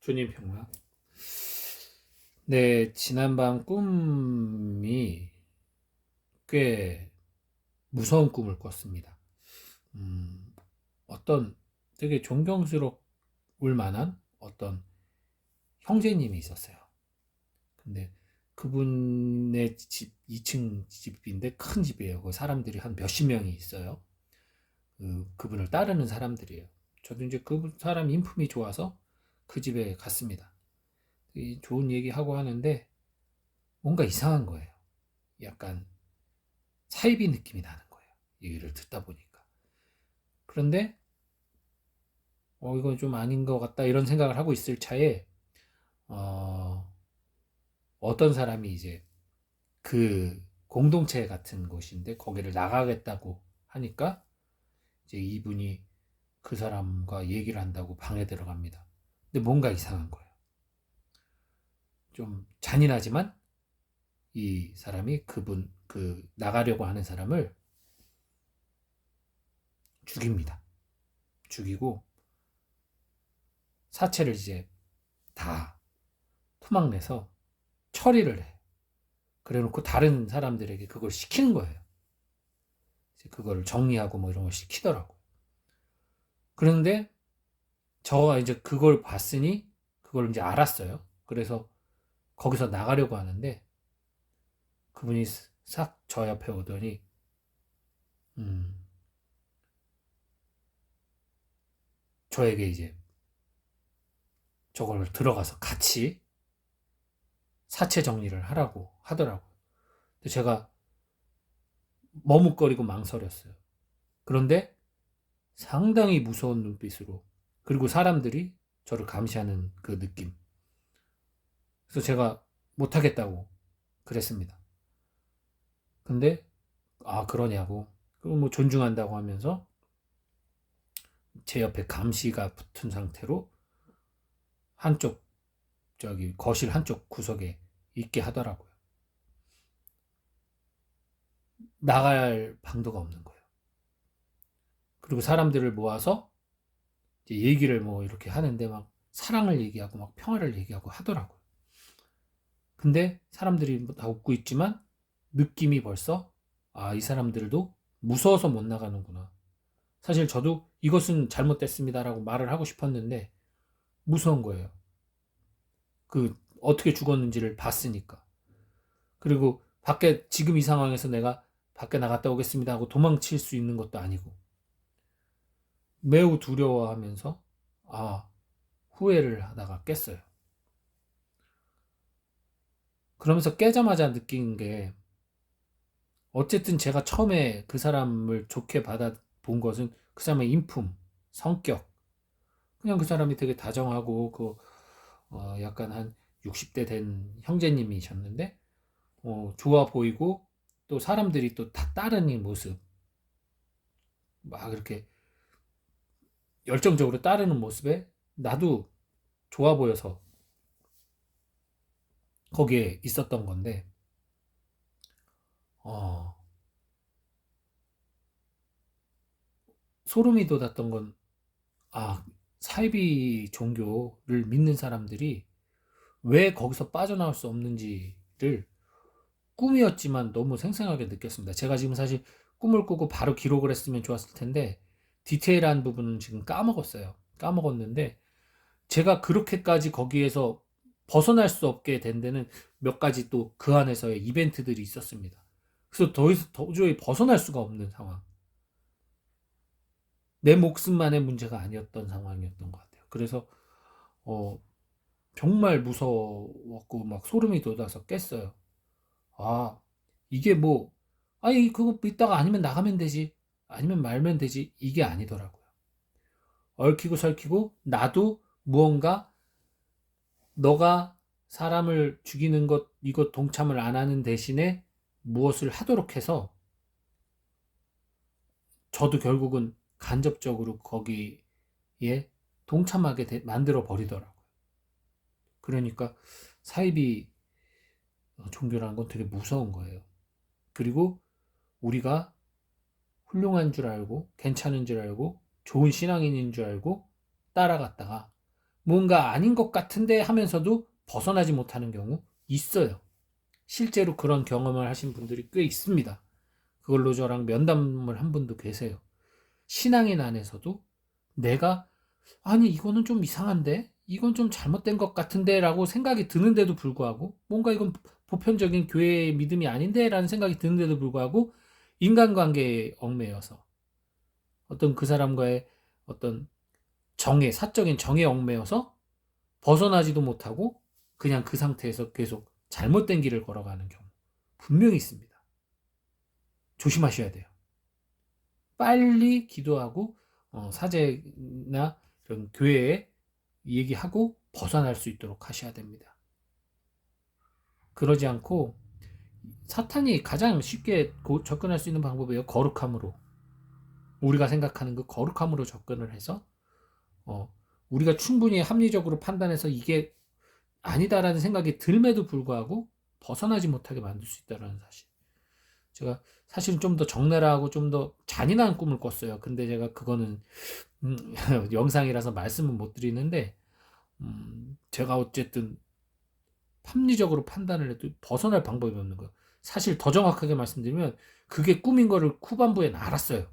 주님 평화. 네, 지난밤 꿈이 꽤 무서운 꿈을 꿨습니다. 어떤 되게 존경스러울 만한 어떤 형제님이 있었어요. 근데 그분의 집, 2층 집인데 큰 집이에요. 그 사람들이 한 몇십 명이 있어요. 그분을 따르는 사람들이에요. 저도 이제 그 사람 인품이 좋아서 그 집에 갔습니다. 좋은 얘기하고 하는데 뭔가 이상한 거예요. 약간 사이비 느낌이 나는 거예요. 얘기를 듣다 보니까. 그런데 이건 좀 아닌 것 같다 이런 생각을 하고 있을 차에 어떤 사람이 이제 그 공동체 같은 곳인데 거기를 나가겠다고 하니까 이제 이분이 그 사람과 얘기를 한다고 방에 들어갑니다. 근데 뭔가 이상한 거예요. 좀 잔인하지만 이 사람이 그 나가려고 하는 사람을 죽입니다. 죽이고 사체를 이제 다 토막내서 처리를 해. 그래 놓고 다른 사람들에게 그걸 시키는 거예요. 이제 그걸 정리하고 뭐 이런 걸 시키더라고. 그런데 저가 이제 그걸 봤으니 그걸 이제 알았어요. 그래서 거기서 나가려고 하는데 그분이 싹 저 옆에 오더니 음, 저에게 이제 저걸 들어가서 같이 사체 정리를 하라고 하더라고요. 제가 머뭇거리고 망설였어요. 그런데 상당히 무서운 눈빛으로 그리고 사람들이 저를 감시하는 그 느낌. 그래서 제가 못하겠다고 그랬습니다. 근데 그러냐고 그럼 뭐 존중한다고 하면서 제 옆에 감시가 붙은 상태로 한쪽 저기 거실 한쪽 구석에 있게 하더라고요. 나갈 방도가 없는 거예요. 그리고 사람들을 모아서 이제 얘기를 뭐 이렇게 하는데 막 사랑을 얘기하고 막 평화를 얘기하고 하더라고요. 근데 사람들이 다 웃고 있지만 느낌이 벌써 이 사람들도 무서워서 못 나가는구나. 사실 저도 이것은 잘못됐습니다라고 말을 하고 싶었는데 무서운 거예요. 어떻게 죽었는지를 봤으니까. 그리고 밖에 지금 이 상황에서 내가 밖에 나갔다 오겠습니다 하고 도망칠 수 있는 것도 아니고 매우 두려워하면서 후회를 하다가 깼어요. 그러면서 깨자마자 느낀 게 어쨌든 제가 처음에 그 사람을 좋게 받아본 것은 그 사람의 인품, 성격, 그냥 그 사람이 되게 다정하고 약간 한 60대 된 형제님이셨는데 좋아 보이고 또 사람들이 또 다 따르는 모습 막 이렇게 열정적으로 따르는 모습에 나도 좋아 보여서 거기에 있었던 건데 어, 소름이 돋았던 건 사이비 종교를 믿는 사람들이 왜 거기서 빠져나올 수 없는지를 꿈이었지만 너무 생생하게 느꼈습니다. 제가 지금 사실 꿈을 꾸고 바로 기록을 했으면 좋았을 텐데 디테일한 부분은 지금 까먹었어요. 까먹었는데 제가 그렇게까지 거기에서 벗어날 수 없게 된 데는 몇 가지 또 그 안에서의 이벤트들이 있었습니다. 그래서 도저히 벗어날 수가 없는 상황. 내 목숨만의 문제가 아니었던 상황이었던 것 같아요. 그래서 어, 정말 무서웠고 막 소름이 돋아서 깼어요. 아, 이게 뭐, 그거 이따가 아니면 나가면 되지. 아니면 말면 되지. 이게 아니더라고요. 얽히고 설키고, 나도 무언가, 너가 사람을 죽이는 것, 이것 동참을 안 하는 대신에 무엇을 하도록 해서, 저도 결국은 간접적으로 거기에 동참하게 만들어 버리더라고요. 그러니까 사이비 종교라는 건 되게 무서운 거예요. 그리고 우리가 훌륭한 줄 알고 괜찮은 줄 알고 좋은 신앙인인 줄 알고 따라갔다가 뭔가 아닌 것 같은데 하면서도 벗어나지 못하는 경우 있어요. 실제로 그런 경험을 하신 분들이 꽤 있습니다. 그걸로 저랑 면담을 한 분도 계세요. 신앙인 안에서도 내가 아니 이거는 좀 이상한데 이건 좀 잘못된 것 같은데 라고 생각이 드는데도 불구하고 뭔가 이건 보편적인 교회의 믿음이 아닌데 라는 생각이 드는데도 불구하고 인간관계에 얽매여서 어떤 그 사람과의 어떤 사적인 정에 얽매여서 벗어나지도 못하고 그냥 그 상태에서 계속 잘못된 길을 걸어가는 경우 분명히 있습니다. 조심하셔야 돼요. 빨리 기도하고 사제나 이런 교회에 얘기하고 벗어날 수 있도록 하셔야 됩니다. 그러지 않고 사탄이 가장 쉽게 접근할 수 있는 방법이에요. 거룩함으로. 우리가 생각하는 그 거룩함으로 접근을 해서 우리가 충분히 합리적으로 판단해서 이게 아니다라는 생각이 들매도 불구하고 벗어나지 못하게 만들 수 있다는 사실. 제가 사실은 좀 더 적나라하고 좀 더 잔인한 꿈을 꿨어요. 근데 제가 그거는 영상이라서 말씀은 못 드리는데 제가 어쨌든 합리적으로 판단을 해도 벗어날 방법이 없는 거예요. 사실 더 정확하게 말씀드리면 그게 꿈인 거를 후반부엔 알았어요.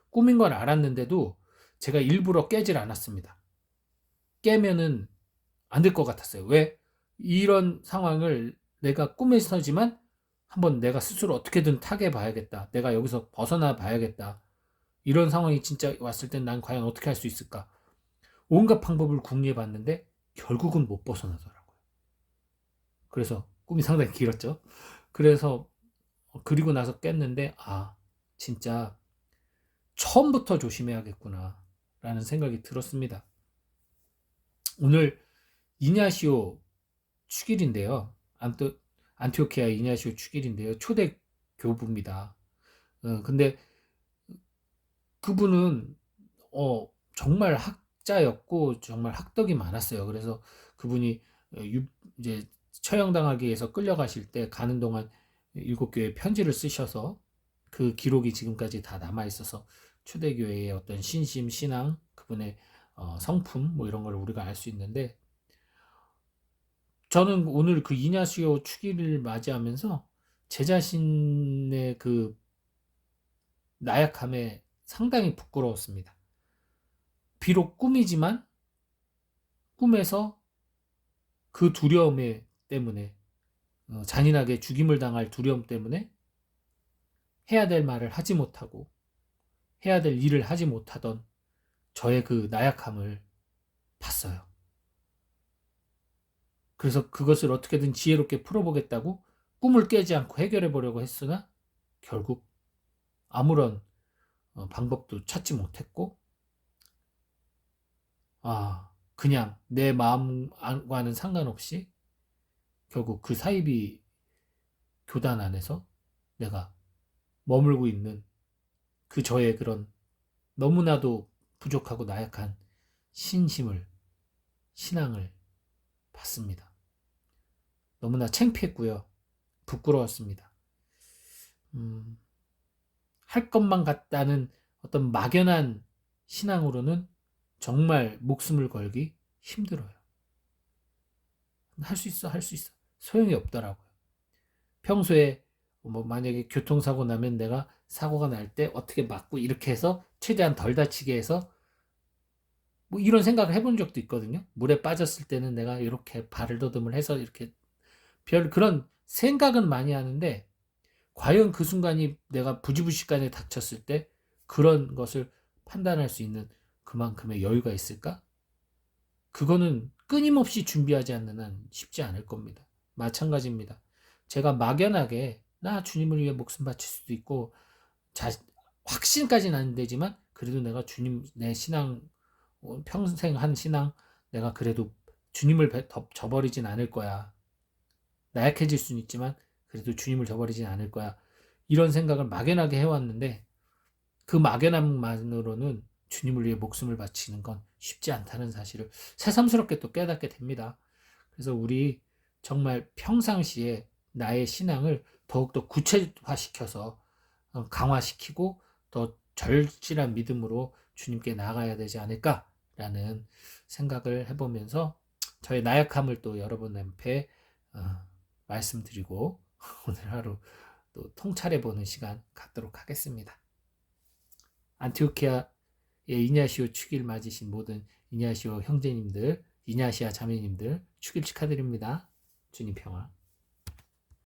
꿈인 걸 알았는데도 제가 일부러 깨질 않았습니다. 깨면은 안 될 것 같았어요. 왜? 이런 상황을 내가 꿈에서지만 한번 내가 스스로 어떻게든 타개해 봐야겠다. 내가 여기서 벗어나 봐야겠다. 이런 상황이 진짜 왔을 땐 난 과연 어떻게 할 수 있을까? 온갖 방법을 궁리해 봤는데 결국은 못 벗어나더라고요. 그래서 꿈이 상당히 길었죠. 그래서 그리고 나서 깼는데 진짜 처음부터 조심해야겠구나 라는 생각이 들었습니다. 오늘 이냐시오 축일인데요. 안티오키아 이냐시오 축일인데요. 초대 교부입니다. 근데 그분은 정말 학자였고 정말 학덕이 많았어요. 그래서 그분이 이제 처형당하기 위해서 끌려가실 때 가는 동안 7교회 편지를 쓰셔서 그 기록이 지금까지 다 남아 있어서 초대교회의 어떤 신심, 신앙, 그분의 성품 뭐 이런 걸 우리가 알 수 있는데 저는 오늘 그 이냐시오 축일을 맞이하면서 제 자신의 그 나약함에 상당히 부끄러웠습니다. 비록 꿈이지만 꿈에서 그 두려움 때문에 잔인하게 죽임을 당할 두려움 때문에 해야 될 말을 하지 못하고 해야 될 일을 하지 못하던 저의 그 나약함을 봤어요. 그래서 그것을 어떻게든 지혜롭게 풀어보겠다고 꿈을 깨지 않고 해결해 보려고 했으나 결국 아무런 방법도 찾지 못했고 그냥 내 마음과는 상관없이 결국 그 사이비 교단 안에서 내가 머물고 있는 그 저의 그런 너무나도 부족하고 나약한 신앙을 봤습니다. 너무나 창피했고요. 부끄러웠습니다. 할 것만 같다는 어떤 막연한 신앙으로는 정말 목숨을 걸기 힘들어요. 할 수 있어. 소용이 없더라고요. 평소에 만약에 교통사고 나면 내가 사고가 날 때 어떻게 막고 이렇게 해서 최대한 덜 다치게 해서 이런 생각을 해본 적도 있거든요. 물에 빠졌을 때는 내가 이렇게 발을 더듬을 해서 이렇게 그런 생각은 많이 하는데 과연 그 순간이 내가 부지부식간에 닥쳤을 때 그런 것을 판단할 수 있는 그만큼의 여유가 있을까? 그거는 끊임없이 준비하지 않는 한 쉽지 않을 겁니다. 마찬가지입니다. 제가 막연하게 나 주님을 위해 목숨 바칠 수도 있고 확신까지는 안 되지만 그래도 내가 주님 내 신앙 평생 한 신앙 내가 그래도 주님을 저버리진 않을 거야. 나약해질 수는 있지만 그래도 주님을 저버리진 않을 거야. 이런 생각을 막연하게 해왔는데 그 막연함만으로는 주님을 위해 목숨을 바치는 건 쉽지 않다는 사실을 새삼스럽게 또 깨닫게 됩니다. 그래서 우리 정말 평상시에 나의 신앙을 더욱더 구체화시켜서 강화시키고 더 절실한 믿음으로 주님께 나아가야 되지 않을까라는 라는 생각을 해보면서 저의 나약함을 또 여러분 앞에 말씀드리고 오늘 하루 또 통찰해보는 시간 갖도록 하겠습니다. 안티오키아의 이냐시오 축일 맞으신 모든 이냐시오 형제님들, 이냐시아 자매님들 축일 축하드립니다. 주님 평화.